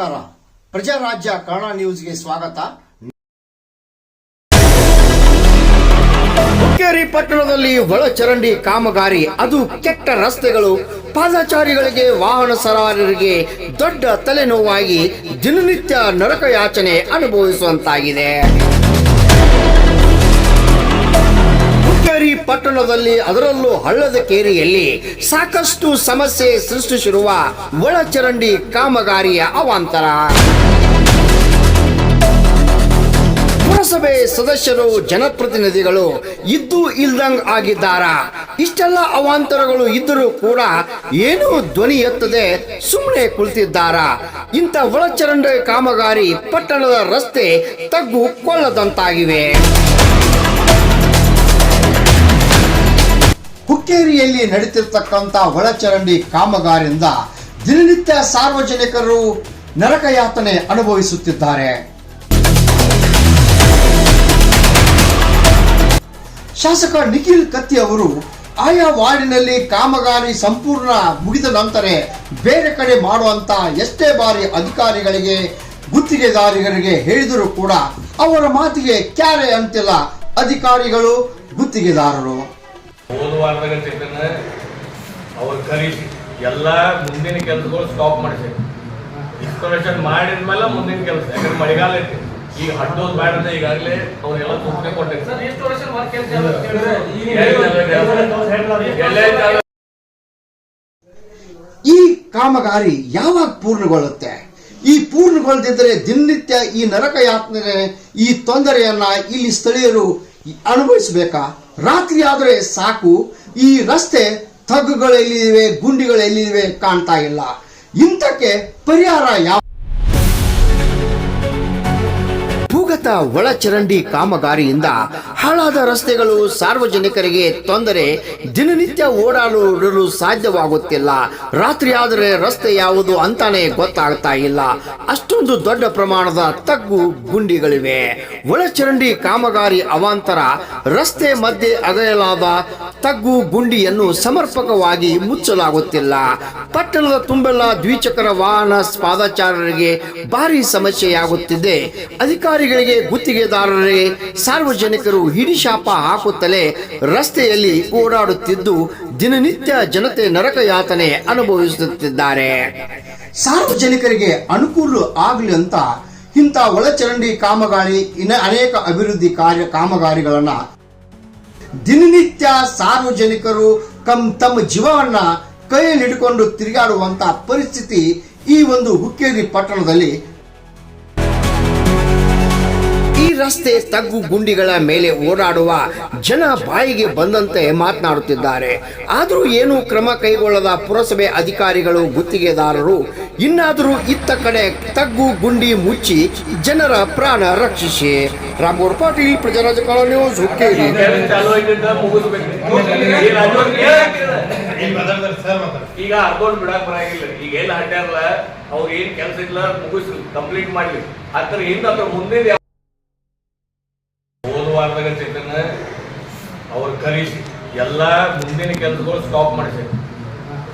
ನಮಸ್ಕಾರ. ಪ್ರಜಾರಾಜ್ಯ ಕನ್ನಡ ನ್ಯೂಸ್ಗೆ ಸ್ವಾಗತ. ಹುಕ್ಕೇರಿ ಪಟ್ಟಣದಲ್ಲಿ ಒಳಚರಂಡಿ ಕಾಮಗಾರಿ, ಅದು ಕೆಟ್ಟ ರಸ್ತೆಗಳು, ಪಾದಚಾರಿಗಳಿಗೆ, ವಾಹನ ಸವಾರರಿಗೆ ದೊಡ್ಡ ತಲೆನೋವಾಗಿ ದಿನನಿತ್ಯ ನರಕ ಯಾಚನೆ ಅನುಭವಿಸುವಂತಾಗಿದೆ. ಹುಕ್ಕೇರಿ ಪಟ್ಟಣದಲ್ಲಿ, ಅದರಲ್ಲೂ ಹಳ್ಳದ ಕೇರಿಯಲ್ಲಿ ಸಾಕಷ್ಟು ಸಮಸ್ಯೆ ಸೃಷ್ಟಿಸಿರುವ ಒಳಚರಂಡಿ ಕಾಮಗಾರಿಯ ಅವಾಂತರ. ಪುರಸಭೆ ಸದಸ್ಯರು, ಜನಪ್ರತಿನಿಧಿಗಳು ಇದ್ದು ಇಲ್ದಂಗ್ ಆಗಿದ್ದಾರ. ಇಷ್ಟೆಲ್ಲ ಅವಾಂತರಗಳು ಇದ್ದರೂ ಕೂಡ ಏನೂ ಧ್ವನಿ ಎತ್ತದೆ ಸುಮ್ಮನೆ ಕುಳಿತಿದ್ದಾರ. ಇಂಥ ಒಳಚರಂಡಿ ಕಾಮಗಾರಿ ಪಟ್ಟಣದ ರಸ್ತೆ ತಗ್ಗು ಕೊಳ್ಳದಂತಾಗಿವೆ. ಹುಕ್ಕೇರಿಯಲ್ಲಿ ನಡೆಯುತ್ತಿರತಕ್ಕಂಥ ಒಳಚರಂಡಿ ಕಾಮಗಾರಿಯಿಂದ ದಿನನಿತ್ಯ ಸಾರ್ವಜನಿಕರು ನರಕಯಾತನೆ ಅನುಭವಿಸುತ್ತಿದ್ದಾರೆ. ಶಾಸಕ ನಿಖಿಲ್ ಕತ್ತಿ ಅವರು ಆಯಾ ವಾರ್ಡಿನಲ್ಲಿ ಕಾಮಗಾರಿ ಸಂಪೂರ್ಣ ಮುಗಿದ ನಂತರ ಬೇರೆ ಕಡೆ ಮಾಡುವಂತ ಎಷ್ಟೇ ಬಾರಿ ಅಧಿಕಾರಿಗಳಿಗೆ, ಗುತ್ತಿಗೆದಾರರಿಗೆ ಹೇಳಿದರೂ ಕೂಡ ಅವರ ಮಾತಿಗೆ ಕ್ಯಾರೆ ಅಂತಿಲ್ಲ ಅಧಿಕಾರಿಗಳು, ಗುತ್ತಿಗೆದಾರರು. ಹೋದ ವಾರದಾಗ ಅವ್ರು ಕರೀಸಿ ಎಲ್ಲ ಮುಂದಿನ ಕೆಲಸಗಳು ಸ್ಟಾಪ್ ಮಾಡಿಸಿ ಇನ್ಸ್ಟಾಲೇಷನ್ ಮಾಡಿದ್ಮೇಲೆ ಮುಂದಿನ ಕೆಲಸ. ಯಾಕಂದ್ರೆ ಮಳೆಗಾಲ ಐತಿ, ಈಗ ಹಟ್ಟೋದು ಬೇಡ ಅಂತ ಈಗಾಗಲೇ ಅವ್ರೆಲ್ಲ ಸೂಚನೆ ಕೊಟ್ಟಿದ್ದಾರೆ. ಈ ಕಾಮಗಾರಿ ಯಾವಾಗ ಪೂರ್ಣಗೊಳ್ಳುತ್ತೆ? ಈ ಪೂರ್ಣಗೊಳ್ಳದಿದ್ದರೆ ದಿನನಿತ್ಯ ಈ ನರಕ ಯಾತನೆ, ಈ ತೊಂದರೆಯನ್ನ ಇಲ್ಲಿ ಸ್ಥಳೀಯರು ಅನುಭವಿಸಬೇಕಾ? ರಾತ್ರಿ ಆದರೆ ಸಾಕು, ಈ ರಸ್ತೆ ತಗ್ಗುಗಳೆಲ್ಲಿವೆ, ಗುಂಡಿಗಳೆಲ್ಲಿವೆ ಕಾಣ್ತಾ ಇಲ್ಲ. ಇಂಥಕ್ಕೆ ಪರಿಹಾರ ಯಾವ? ಭೂಗತ ಒಳಚರಂಡಿ ಕಾಮಗಾರಿಯಿಂದ ಹಾಳಾದ ರಸ್ತೆಗಳು, ಸಾರ್ವಜನಿಕರಿಗೆ ತೊಂದರೆ, ದಿನನಿತ್ಯ ಓಡಾಡಲು ಸಾಧ್ಯವಾಗುತ್ತಿಲ್ಲ. ರಾತ್ರಿ ಆದರೆ ರಸ್ತೆ ಯಾವುದು ಅಂತಾನೆ ಗೊತ್ತಾಗ್ತಾ ಇಲ್ಲ. ಅಷ್ಟೊಂದು ದೊಡ್ಡ ಪ್ರಮಾಣದ ತಗ್ಗು ಗುಂಡಿಗಳಿವೆ. ಒಳಚರಂಡಿ ಕಾಮಗಾರಿ ಅವಾಂತರ, ರಸ್ತೆ ಮಧ್ಯೆ ಅಗೆಯಲಾದ ತಗ್ಗು ಗುಂಡಿಯನ್ನು ಸಮರ್ಪಕವಾಗಿ ಮುಚ್ಚಲಾಗುತ್ತಿಲ್ಲ. ಪಟ್ಟಣದ ತುಂಬೆಲ್ಲ ದ್ವಿಚಕ್ರ ವಾಹನ ಪಾದಚಾರರಿಗೆ ಭಾರಿ ಸಮಸ್ಯೆಯಾಗುತ್ತಿದೆ. ಅಧಿಕಾರಿಗಳಿಗೆ, ಗುತ್ತಿಗೆದಾರರಿಗೆ, ಸಾರ್ವಜನಿಕರು ಹಿಡಿಶಾಪ ಹಾಕುತ್ತಲೇ ರಸ್ತೆಯಲ್ಲಿ ಓಡಾಡುತ್ತಿದ್ದು ದಿನನಿತ್ಯ ಜನತೆ ನರಕ ಯಾತನೆ ಅನುಭವಿಸುತ್ತಿದ್ದಾರೆ. ಸಾರ್ವಜನಿಕರಿಗೆ ಅನುಕೂಲ ಆಗಲಿ ಅಂತ ಇಂಥ ಒಳಚರಂಡಿ ಕಾಮಗಾರಿ, ಇನ್ನ ಅನೇಕ ಅಭಿವೃದ್ಧಿ ಕಾಮಗಾರಿಗಳನ್ನ ದಿನನಿತ್ಯ ಸಾರ್ವಜನಿಕರು ತಮ್ಮ ಜೀವವನ್ನ ಕೈಯಲ್ಲಿ ಹಿಡಿಕೊಂಡು ತಿರುಗಾಡುವಂತ ಪರಿಸ್ಥಿತಿ ಈ ಒಂದು ಹುಕ್ಕೇರಿ ಪಟ್ಟಣದಲ್ಲಿ. ಈ ರಸ್ತೆ ತಗ್ಗು ಗುಂಡಿಗಳ ಮೇಲೆ ಓಡಾಡುವ ಜನ ಬಾಯಿಗೆ ಬಂದಂತೆ ಮಾತನಾಡುತ್ತಿದ್ದಾರೆ. ಆದರೂ ಏನು ಕ್ರಮ ಕೈಗೊಳ್ಳದ ಪುರಸಭೆ ಅಧಿಕಾರಿಗಳು, ಗುತ್ತಿಗೆದಾರರು ಇನ್ನಾದರೂ ಇತ್ತ ಕಡೆ ತಗ್ಗು ಗುಂಡಿ ಮುಚ್ಚಿ ಜನರ ಪ್ರಾಣ ರಕ್ಷಿಸಿ. ರಾಮಗೌಡ ಪಾಟೀಲ್, ಪ್ರಜಾರಾಜ್ಯ ಕನ್ನಡ ನ್ಯೂಸ್, ಹುಕ್ಕೇರಿ. ಈಗ ಅರ್ಧೋಡ್ ಬಿಡಕ್ ಬರಂಗಿಲ್ಲ. ಈಗ ಎಲ್ಲ ಹಡ್ಯಾರಲ್ಲ, ಅವ್ರು ಏನ್ ಕೆಲಸ ಇಲ್ಲ ಮುಗಿಸ್ ಕಂಪ್ಲೀಟ್ ಮಾಡ್ಲಿ. ಅದ್ರ ಹಿಂದ ಮುಂದೆ ಹೋದ ವಾರದಾಗ ಅವ್ರು ಕರೀಸಿ ಎಲ್ಲ ಮುಂದಿನ ಕೆಲಸಗಳು ಸ್ಟಾಪ್ ಮಾಡಿಸಿ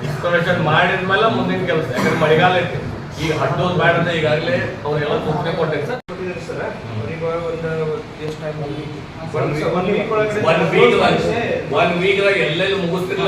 ಇನ್ಸ್ಟಾಲೇಷನ್ ಮಾಡಿದ್ಮೇಲೆ ಮುಂದಿನ ಕೆಲಸ. ಯಾಕಂದ್ರೆ ಮಳೆಗಾಲ ಐತಿ, ಈಗ ಹಟ್ಟೋದು ಬೇಡ ಅಂತ ಈಗಾಗಲೇ ಅವ್ರೆಲ್ಲ ಸೂಚನೆ ಕೊಟ್ಟಿದ್ದಾರೆ. ಒನ್ ವೀಕ್ ಎಲ್ಲೆಲ್ಲಿ ಮುಗಿಸ್ತಿರ್ಲ